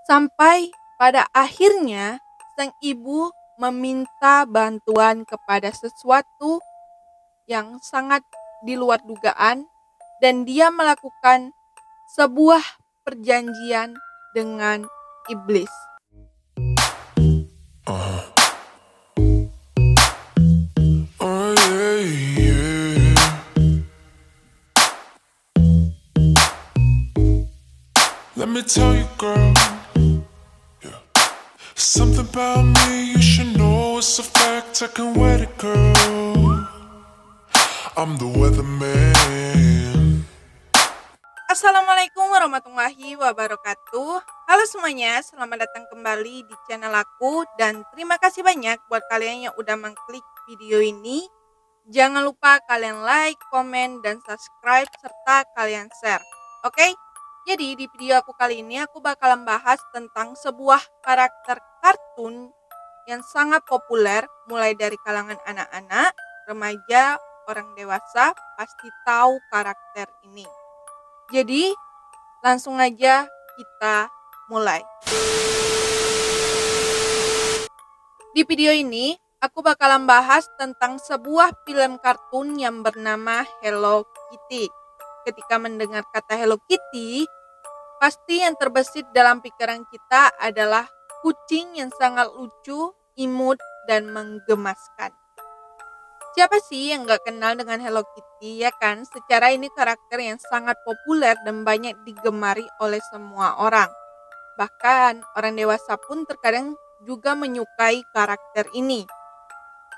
Sampai pada akhirnya sang ibu meminta bantuan kepada sesuatu yang sangat di luar dugaan dan dia melakukan sebuah perjanjian dengan iblis. Oh yeah, yeah. Let me tell you, girl. Yeah. Something about me you should know. It's a fact, I can wear it, girl. I'm the weatherman. Assalamualaikum warahmatullahi wabarakatuh. Halo semuanya, selamat datang kembali di channel aku dan terima kasih banyak buat kalian yang udah mengklik video ini. Jangan lupa kalian like, komen, dan subscribe serta kalian share. Oke? Jadi di video aku kali ini aku bakalan bahas tentang sebuah karakter kartun yang sangat populer mulai dari kalangan anak-anak, remaja, orang dewasa pasti tahu karakter ini. Jadi, langsung aja kita mulai. Di video ini, aku bakalan bahas tentang sebuah film kartun yang bernama Hello Kitty. Ketika mendengar kata Hello Kitty, pasti yang terbesit dalam pikiran kita adalah kucing yang sangat lucu, imut, dan menggemaskan. Siapa sih yang gak kenal dengan Hello Kitty, ya kan? Secara ini karakter yang sangat populer dan banyak digemari oleh semua orang. Bahkan orang dewasa pun terkadang juga menyukai karakter ini.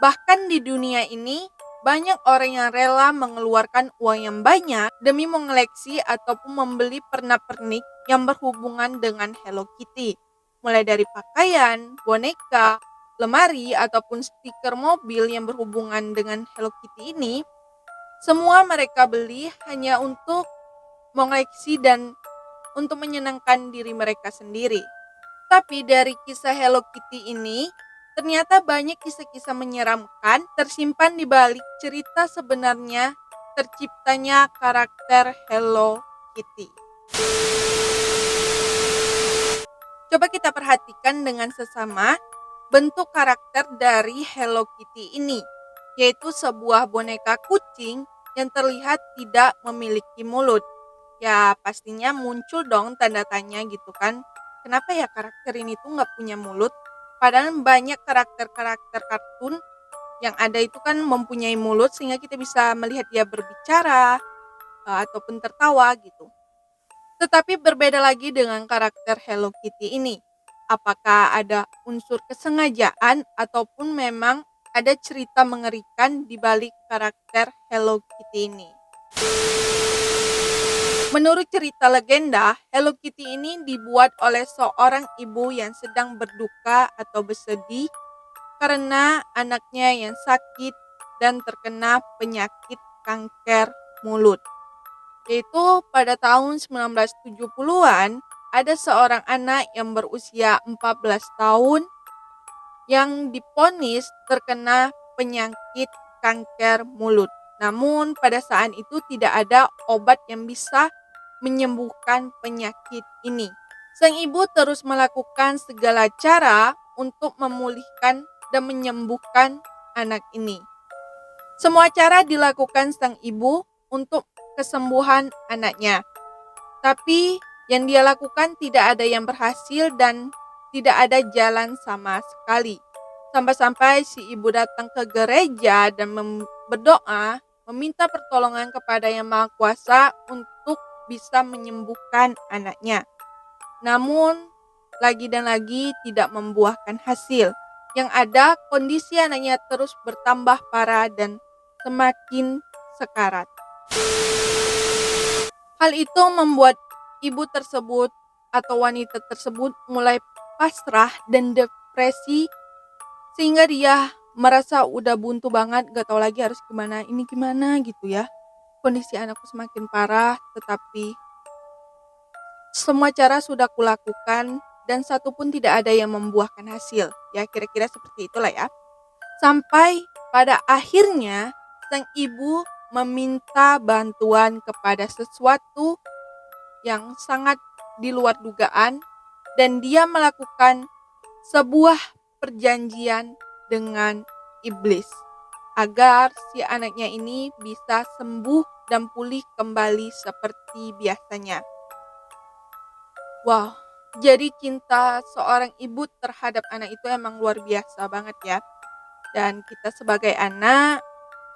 Bahkan di dunia ini, banyak orang yang rela mengeluarkan uang yang banyak demi mengoleksi ataupun membeli pernak-pernik yang berhubungan dengan Hello Kitty. Mulai dari pakaian, boneka, lemari, ataupun stiker mobil yang berhubungan dengan Hello Kitty ini, semua mereka beli hanya untuk mengoleksi dan untuk menyenangkan diri mereka sendiri. Tapi dari kisah Hello Kitty ini, ternyata banyak kisah-kisah menyeramkan tersimpan di balik cerita sebenarnya terciptanya karakter Hello Kitty. Coba kita perhatikan dengan sesama bentuk karakter dari Hello Kitty ini, yaitu sebuah boneka kucing yang terlihat tidak memiliki mulut. Ya pastinya muncul dong tanda tanya gitu kan, kenapa ya karakter ini tuh nggak punya mulut? Padahal banyak karakter-karakter kartun yang ada itu kan mempunyai mulut sehingga kita bisa melihat dia berbicara ataupun tertawa gitu. Tetapi berbeda lagi dengan karakter Hello Kitty ini. Apakah ada unsur kesengajaan ataupun memang ada cerita mengerikan di balik karakter Hello Kitty ini? Menurut cerita legenda, Hello Kitty ini dibuat oleh seorang ibu yang sedang berduka atau bersedih karena anaknya yang sakit dan terkena penyakit kanker mulut. Yaitu pada tahun 1970-an, ada seorang anak yang berusia 14 tahun yang divonis terkena penyakit kanker mulut. Namun pada saat itu tidak ada obat yang bisa menyembuhkan penyakit ini. Sang ibu terus melakukan segala cara untuk memulihkan dan menyembuhkan anak ini. Semua cara dilakukan sang ibu untuk kesembuhan anaknya. Tapi yang dia lakukan tidak ada yang berhasil dan tidak ada jalan sama sekali. Sampai-sampai si ibu datang ke gereja dan berdoa, meminta pertolongan kepada Yang Maha Kuasa untuk bisa menyembuhkan anaknya. Namun, lagi dan lagi tidak membuahkan hasil. Yang ada, kondisi anaknya terus bertambah parah dan semakin sekarat. Hal itu membuat ibu tersebut atau wanita tersebut mulai pasrah dan depresi sehingga dia merasa udah buntu banget, gak tahu lagi harus gimana, ini gimana gitu ya. Kondisi anakku semakin parah, tetapi semua cara sudah kulakukan dan satu pun tidak ada yang membuahkan hasil. Ya kira-kira seperti itulah ya. Sampai pada akhirnya sang ibu meminta bantuan kepada sesuatu yang sangat di luar dugaan dan dia melakukan sebuah perjanjian dengan iblis agar si anaknya ini bisa sembuh dan pulih kembali seperti biasanya. Wow, jadi cinta seorang ibu terhadap anak itu emang luar biasa banget ya. Dan kita sebagai anak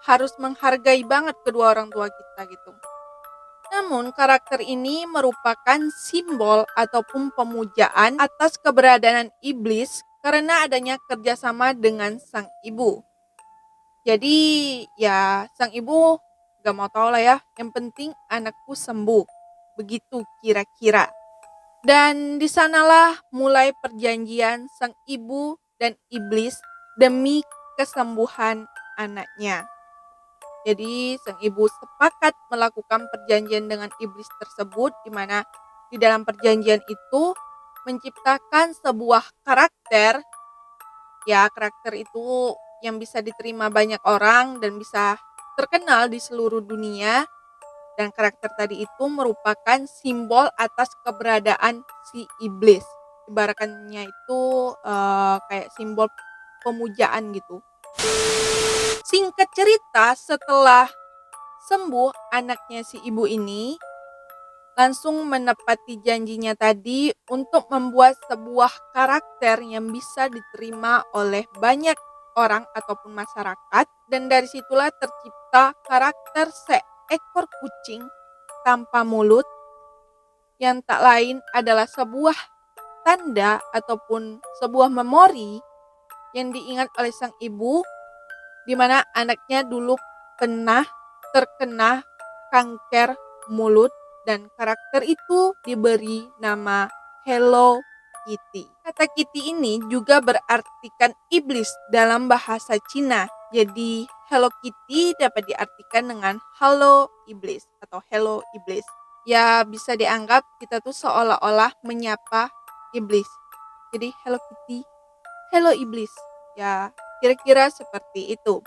harus menghargai banget kedua orang tua kita gitu. Namun karakter ini merupakan simbol ataupun pemujaan atas keberadaan iblis karena adanya kerjasama dengan sang ibu. Jadi ya sang ibu gak mau tahu lah ya, yang penting anakku sembuh. Begitu kira-kira. Dan disanalah mulai perjanjian sang ibu dan iblis demi kesembuhan anaknya. Jadi sang ibu sepakat melakukan perjanjian dengan iblis tersebut, di mana di dalam perjanjian itu menciptakan sebuah karakter. Ya, karakter itu yang bisa diterima banyak orang dan bisa terkenal di seluruh dunia. Dan karakter tadi itu merupakan simbol atas keberadaan si iblis. Ibaratnya itu kayak simbol pemujaan gitu. Singkat cerita, setelah sembuh anaknya si ibu ini langsung menepati janjinya tadi untuk membuat sebuah karakter yang bisa diterima oleh banyak orang ataupun masyarakat, dan dari situlah tercipta karakter seekor kucing tanpa mulut yang tak lain adalah sebuah tanda ataupun sebuah memori yang diingat oleh sang ibu, di mana anaknya dulu pernah terkena kanker mulut, dan karakter itu diberi nama Hello Kitty. Kata Kitty ini juga berartikan iblis dalam bahasa Cina. Jadi Hello Kitty dapat diartikan dengan halo iblis atau hello iblis. Ya bisa dianggap kita tuh seolah-olah menyapa iblis. Jadi Hello Kitty, hello iblis. Ya kira-kira seperti itu.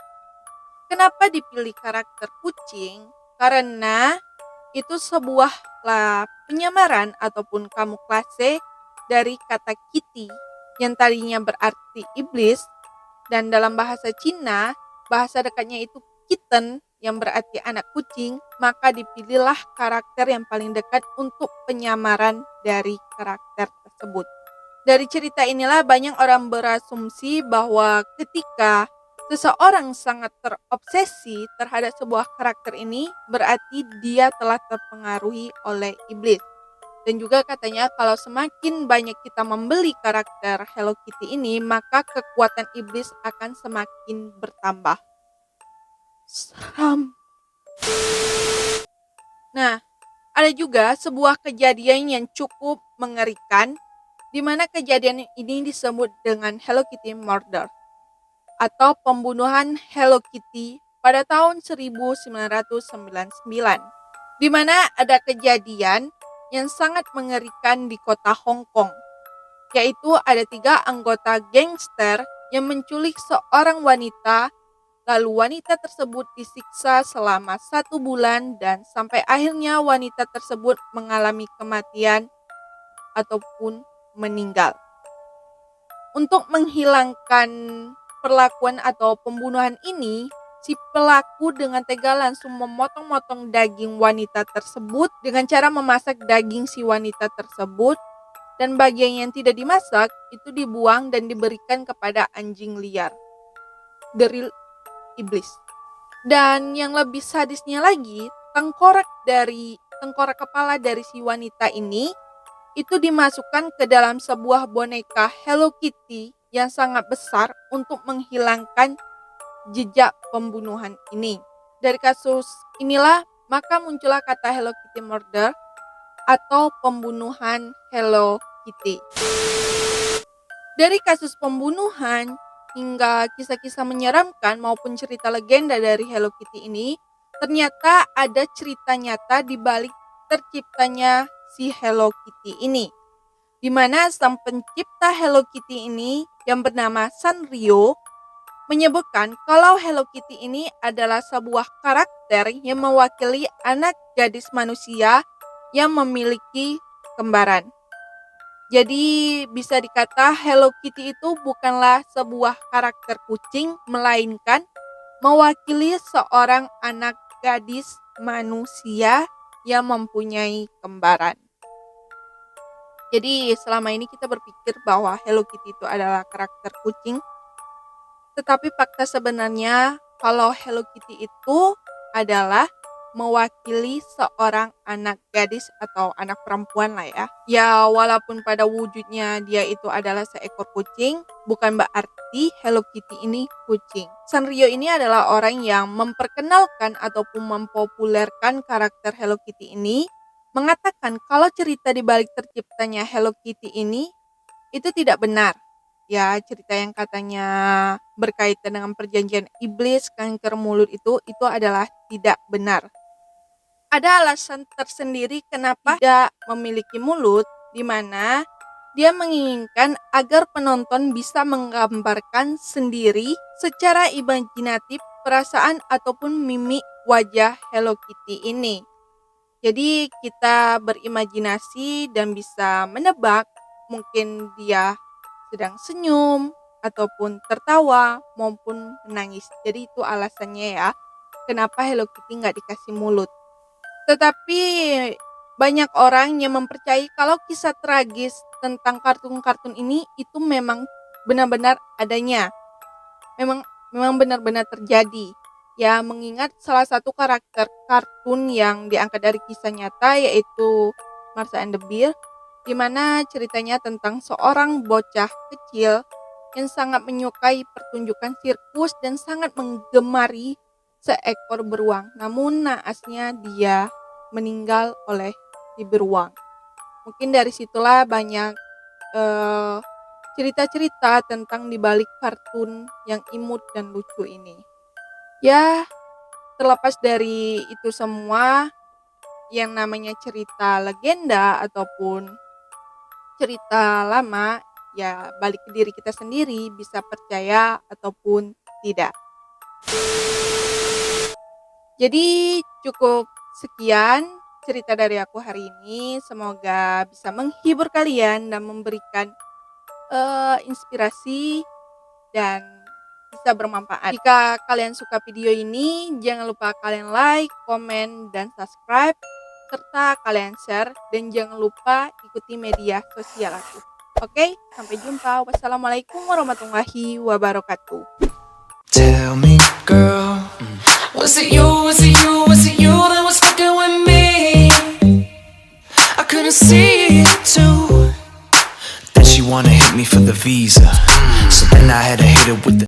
Kenapa dipilih karakter kucing? Karena itu sebuah penyamaran ataupun kamuflase dari kata kitty yang tadinya berarti iblis, dan dalam bahasa Cina, bahasa dekatnya itu kitten yang berarti anak kucing, maka dipilihlah karakter yang paling dekat untuk penyamaran dari karakter tersebut. Dari cerita inilah banyak orang berasumsi bahwa ketika seseorang sangat terobsesi terhadap sebuah karakter ini, berarti dia telah terpengaruhi oleh iblis. Dan juga katanya kalau semakin banyak kita membeli karakter Hello Kitty ini, maka kekuatan iblis akan semakin bertambah. Seram. Nah, ada juga sebuah kejadian yang cukup mengerikan, di mana kejadian ini disebut dengan Hello Kitty Murder atau pembunuhan Hello Kitty pada tahun 1999, di mana ada kejadian yang sangat mengerikan di kota Hong Kong, yaitu ada 3 anggota gangster yang menculik seorang wanita, lalu wanita tersebut disiksa selama 1 bulan dan sampai akhirnya wanita tersebut mengalami kematian ataupun meninggal. Untuk menghilangkan perlakuan atau pembunuhan ini, si pelaku dengan tega langsung memotong-motong daging wanita tersebut dengan cara memasak daging si wanita tersebut, dan bagian yang tidak dimasak itu dibuang dan diberikan kepada anjing liar. Deril iblis. Dan yang lebih sadisnya lagi, tengkorak kepala dari si wanita ini itu dimasukkan ke dalam sebuah boneka Hello Kitty yang sangat besar untuk menghilangkan jejak pembunuhan ini. Dari kasus inilah maka muncullah kata Hello Kitty Murder atau pembunuhan Hello Kitty. Dari kasus pembunuhan hingga kisah-kisah menyeramkan maupun cerita legenda dari Hello Kitty ini, ternyata ada cerita nyata di balik terciptanya si Hello Kitty ini, di mana sang pencipta Hello Kitty ini yang bernama Sanrio menyebutkan kalau Hello Kitty ini adalah sebuah karakter yang mewakili anak gadis manusia yang memiliki kembaran. Jadi bisa dikata Hello Kitty itu bukanlah sebuah karakter kucing, melainkan mewakili seorang anak gadis manusia yang mempunyai kembaran. Jadi selama ini kita berpikir bahwa Hello Kitty itu adalah karakter kucing, tetapi fakta sebenarnya kalau Hello Kitty itu adalah mewakili seorang anak gadis atau anak perempuan lah ya. Ya walaupun pada wujudnya dia itu adalah seekor kucing, bukan berarti Hello Kitty ini kucing. Sanrio ini adalah orang yang memperkenalkan ataupun mempopulerkan karakter Hello Kitty ini, mengatakan kalau cerita di balik terciptanya Hello Kitty ini itu tidak benar. Ya, cerita yang katanya berkaitan dengan perjanjian iblis, kanker mulut itu adalah tidak benar. Ada alasan tersendiri kenapa tidak memiliki mulut, di mana dia menginginkan agar penonton bisa menggambarkan sendiri secara imajinatif perasaan ataupun mimik wajah Hello Kitty ini. Jadi kita berimajinasi dan bisa menebak mungkin dia sedang senyum ataupun tertawa maupun menangis. Jadi itu alasannya ya, kenapa Hello Kitty nggak dikasih mulut. Tetapi banyak orang yang mempercayai kalau kisah tragis tentang kartun-kartun ini itu memang benar-benar adanya. Memang benar-benar terjadi. Ya, mengingat salah satu karakter kartun yang diangkat dari kisah nyata yaitu Marsha and the Bear, di mana ceritanya tentang seorang bocah kecil yang sangat menyukai pertunjukan sirkus dan sangat menggemari seekor beruang. Namun naasnya dia meninggal oleh si beruang. Mungkin dari situlah banyak cerita-cerita tentang dibalik kartun yang imut dan lucu ini. Ya, terlepas dari itu semua, yang namanya cerita legenda ataupun cerita lama, ya balik ke diri kita sendiri, bisa percaya ataupun tidak. Jadi cukup sekian cerita dari aku hari ini. Semoga bisa menghibur kalian dan memberikan inspirasi dan bisa bermanfaat. Jika kalian suka video ini, jangan lupa kalian like, komen, dan subscribe, serta kalian share, dan jangan lupa ikuti media sosial aku. Oke, sampai jumpa. Wassalamualaikum warahmatullahi wabarakatuh. Tell me, girl, was it you that was fucking with me? I couldn't see it too. Then she wanna hit me for the visa, so then I had to hit her with the